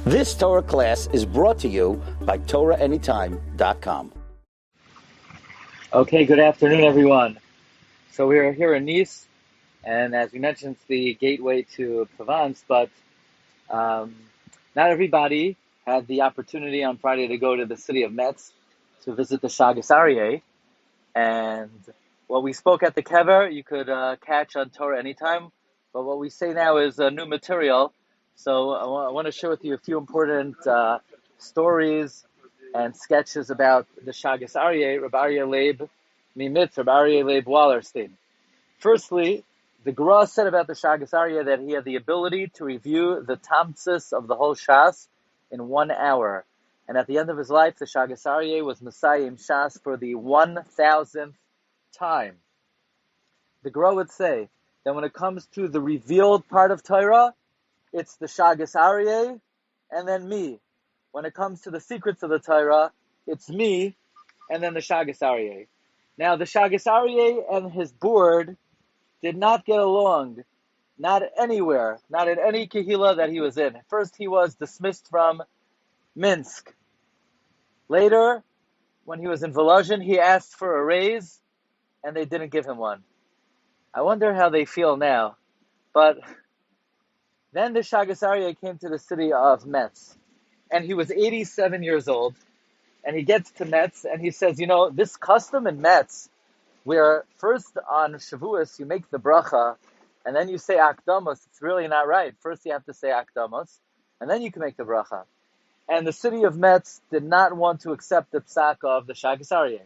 This Torah class is brought to you by TorahAnytime.com. Okay, good afternoon, everyone. So we're here in Nice, and as we mentioned, it's the gateway to Provence, but not everybody had the opportunity on Friday to go to the city of Metz to visit the Shaagas Aryeh. And what we spoke at the Kever, you could catch on Torah Anytime, but what we say now is new material. So I want to share with you a few important stories and sketches about the Shaagas Aryeh, Rabbi Aryeh Leib, Metz, Rabbi Aryeh Leib Wallerstein. Firstly, the Gra said about the Shaagas Aryeh that he had the ability to review the tamtzis of the whole Shas in 1 hour. And at the end of his life, the Shaagas Aryeh was Messiah Shas for the 1,000th time. The Gra would say that when it comes to the revealed part of Torah, it's the Shaagas Aryeh and then me. When it comes to the secrets of the Torah, it's me and then the Shaagas Aryeh. Now, the Shaagas Aryeh and his board did not get along, not anywhere, not in any kehillah that he was in. First, he was dismissed from Minsk. Later, when he was in Volozhin, he asked for a raise, and they didn't give him one. I wonder how they feel now. But then the Shaagas Aryeh came to the city of Metz, and he was 87 years old, and he gets to Metz, and he says, this custom in Metz, where first on Shavuos you make the bracha, and then you say akdamos, it's really not right. First you have to say akdamos, and then you can make the bracha. And the city of Metz did not want to accept the psak of the Shaagas Aryeh.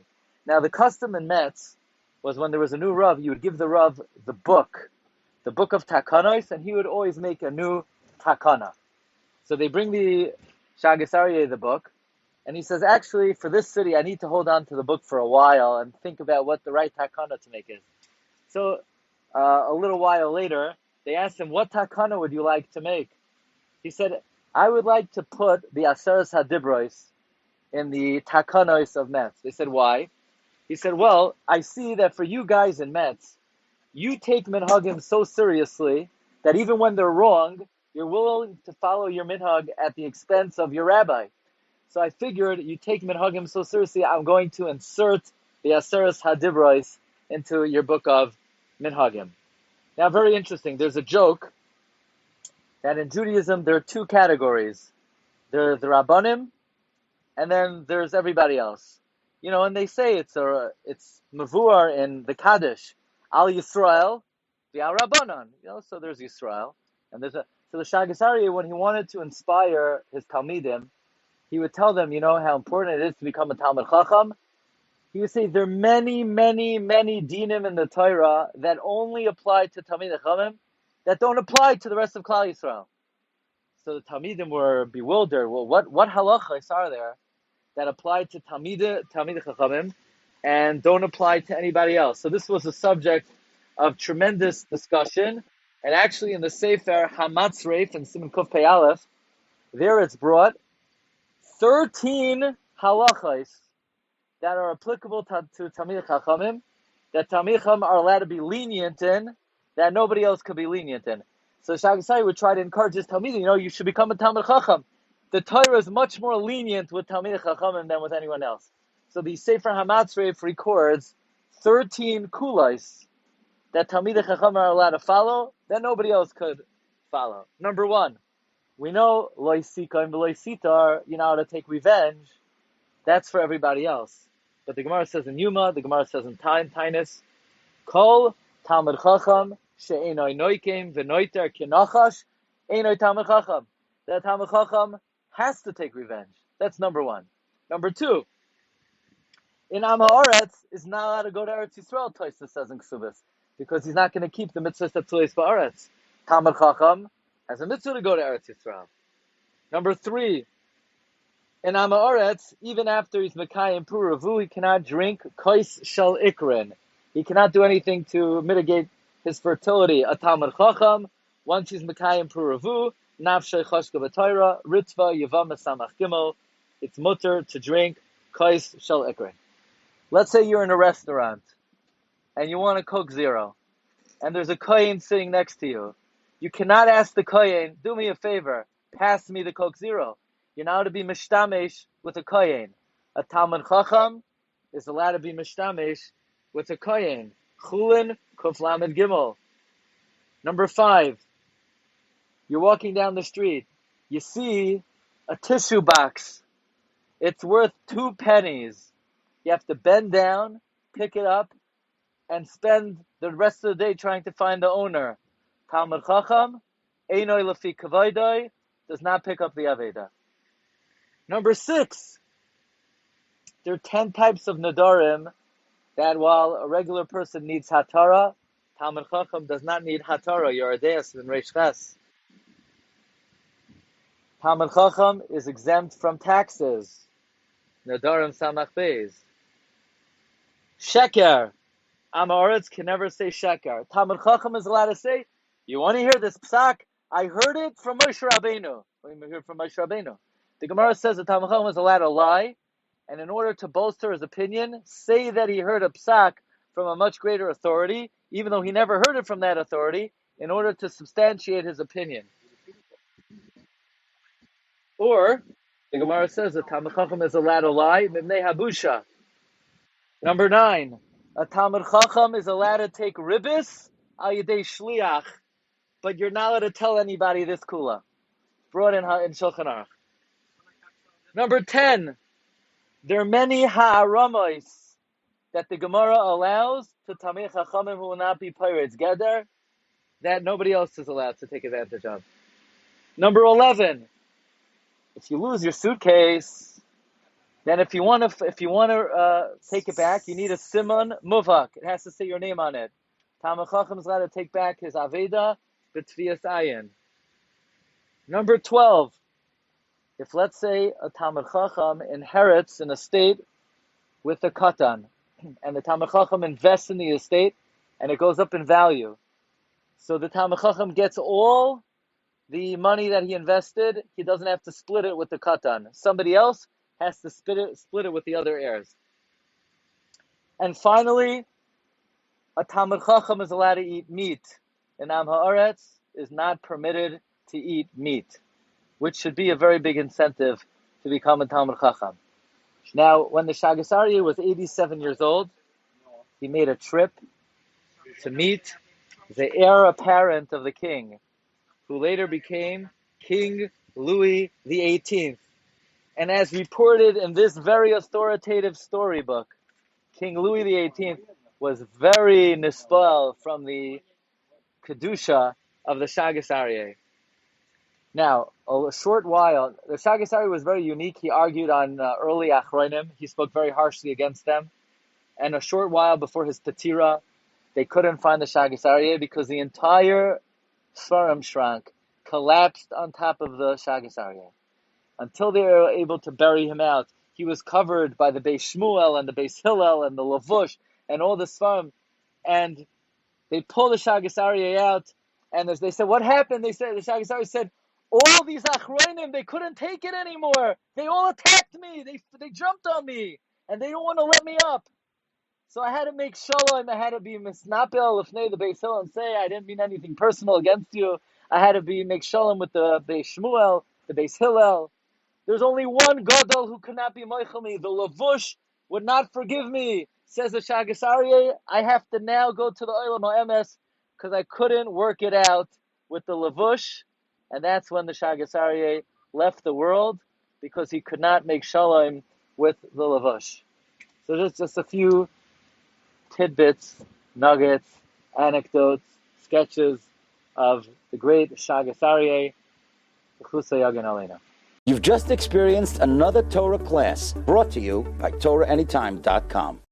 Now the custom in Metz was when there was a new Rav, you would give the Rav the book of takanos, and he would always make a new takana. So they bring the Shaagas Aryeh the book, and he says, actually, for this city, I need to hold on to the book for a while and think about what the right takana to make is. So a little while later, they asked him, what takana would you like to make? He said, I would like to put the Aseres HaDibros in the takanos of Metz. They said, why? He said, well, I see that for you guys in Metz, you take minhagim so seriously that even when they're wrong, you're willing to follow your minhag at the expense of your rabbi. So I figured you take minhagim so seriously, I'm going to insert the Aseres HaDibros into your book of minhagim. Now, very interesting. There's a joke that in Judaism there are two categories. There are the Rabbanim, and then there's everybody else. And they say it's Mavuar in the Kaddish, Al Yisrael, the Al Rabbanon. So there's Yisrael, and so the Shaagas Aryeh, when he wanted to inspire his talmidim, he would tell them, how important it is to become a Talmid Chacham. He would say there are many, many, many dinim in the Torah that only apply to Talmid Chachamim, that don't apply to the rest of Klal Yisrael. So the talmidim were bewildered. Well, what halachas are there that apply to Talmid Chachamim and don't apply to anybody else? So this was a subject of tremendous discussion. And actually in the Sefer Hamatzreif and Siman Kuf Pei Aleph, there it's brought 13 halachas that are applicable to Talmid Chachamim, that Talmid Chachamim are allowed to be lenient in, that nobody else could be lenient in. So Shaagas Aryeh would try to encourage his talmidim, you should become a Talmid Chacham. The Torah is much more lenient with Talmid Chachamim than with anyone else. So the Sefer Hamatzreif records 13 kulais that Talmid Chachamim are allowed to follow that nobody else could follow. Number one, we know lo yisika and lo yisitar, how to take revenge. That's for everybody else. But the Gemara says in Yuma, the Gemara says in Tainus, Kol Talmid Chacham she'enoi noikim v'noiter kinachash enoi Talmid Chacham. That Talmid Chacham has to take revenge. That's number one. Number two, in Am Haaretz is not allowed to go to Eretz Yisrael, Tosfos says in Ksubis, because he's not going to keep the mitzvah Tetzulis Ba'aretz. Talmid Chacham has a mitzvah to go to Eretz Yisrael. Number three, in Am Haaretz, even after he's Mekayim Puravu, he cannot drink Kais Shel Ikrin. He cannot do anything to mitigate his fertility. A Talmid Chacham, once he's Mekayim Puravu, Nafshay Chashka B'Torah, Ritva Yavam Samach Gimel, it's mutter to drink Kais Shel Ikrin. Let's say you're in a restaurant and you want a Coke Zero, and there's a kohen sitting next to you. You cannot ask the kohen, do me a favor, pass me the Coke Zero. You're not allowed to be mishtamesh with a kohen. A Talmud Chacham is allowed to be mishtamesh with a kohen. Chulin Kuf Lamed Gimel. Number 5, you're walking down the street. You see a tissue box. It's worth 2 pennies. You have to bend down, pick it up, and spend the rest of the day trying to find the owner. Talmud Chacham, Einoi Lefi Kavaydoi, does not pick up the Aveda. Number 6, there are 10 types of Nadarim that while a regular person needs Hatara, Talmud Chacham does not need Hatara, Yoredeas and Reish Ches. Talmud Chacham is exempt from taxes. Nadarim Samach Beis. Sheker. Amoritz can never say Sheker. Talmud Chacham is allowed to say, you want to hear this psak? I heard it from Moshe Rabbeinu. What do you hear from Moshe Rabbeinu? The Gemara says that Talmud Chacham is allowed to lie, and in order to bolster his opinion, say that he heard a psak from a much greater authority, even though he never heard it from that authority, in order to substantiate his opinion. Or, the Gemara says that Talmud Chacham is allowed to lie, Mibnei Habusha. Number 9, a Talmud Chacham is allowed to take ribis al yedei shliach, but you're not allowed to tell anybody this kula. Brought in Shulchan Aruch. Number 10, there are many ha'aramos that the Gemara allows to Talmid Chachamim who will not be pirates gather, that nobody else is allowed to take advantage of. Number 11, if you lose your suitcase, then if you want to take it back, you need a siman muvak. It has to say your name on it. Talmud Chacham is allowed to take back his aveda b'tvias ayin. Number 12, if let's say a Talmud Chacham inherits an estate with a katan, and the Talmud Chacham invests in the estate, and it goes up in value, so the Talmud Chacham gets all the money that he invested. He doesn't have to split it with the katan. Somebody else has to split it with the other heirs. And finally, a Talmud Chacham is allowed to eat meat. An Am Haaretz is not permitted to eat meat, which should be a very big incentive to become a Talmud Chacham. Now, when the Shagas Aryeh was 87 years old, he made a trip to meet the heir apparent of the king, who later became King Louis XVIII. And as reported in this very authoritative storybook, King Louis XVIII was very nispal from the Kedusha of the Shagas Aryeh. Now, a short while, the Shagas Aryeh was very unique. He argued on early Achronim. He spoke very harshly against them. And a short while before his Petira, they couldn't find the Shagas Aryeh because the entire Sfarim Shrank collapsed on top of the Shagas Aryeh. Until they were able to bury him out, he was covered by the Beis Shmuel and the Beis Hillel and the Lavush and all the Sfarim. And they pulled the Shagas Aryeh out, and as they said, what happened? They said, the Shagas Aryeh said, all these Achronim, they couldn't take it anymore. They all attacked me. They jumped on me, and they don't want to let me up. So I had to make shalom. I had to be misnapel lifnei the Beis Hillel and say I didn't mean anything personal against you. I had to make shalom with the Beis Shmuel, the Beis Hillel. There's only one gadol who cannot be moichel me. The Lavush would not forgive me. Says the Shagas Aryeh, I have to now go to the Olam HaEmes because I couldn't work it out with the Lavush. And that's when the Shagas Aryeh left the world, because he could not make shalom with the Lavush. So just a few tidbits, nuggets, anecdotes, sketches of the great Shagas Aryeh. You've just experienced another Torah class brought to you by TorahAnytime.com.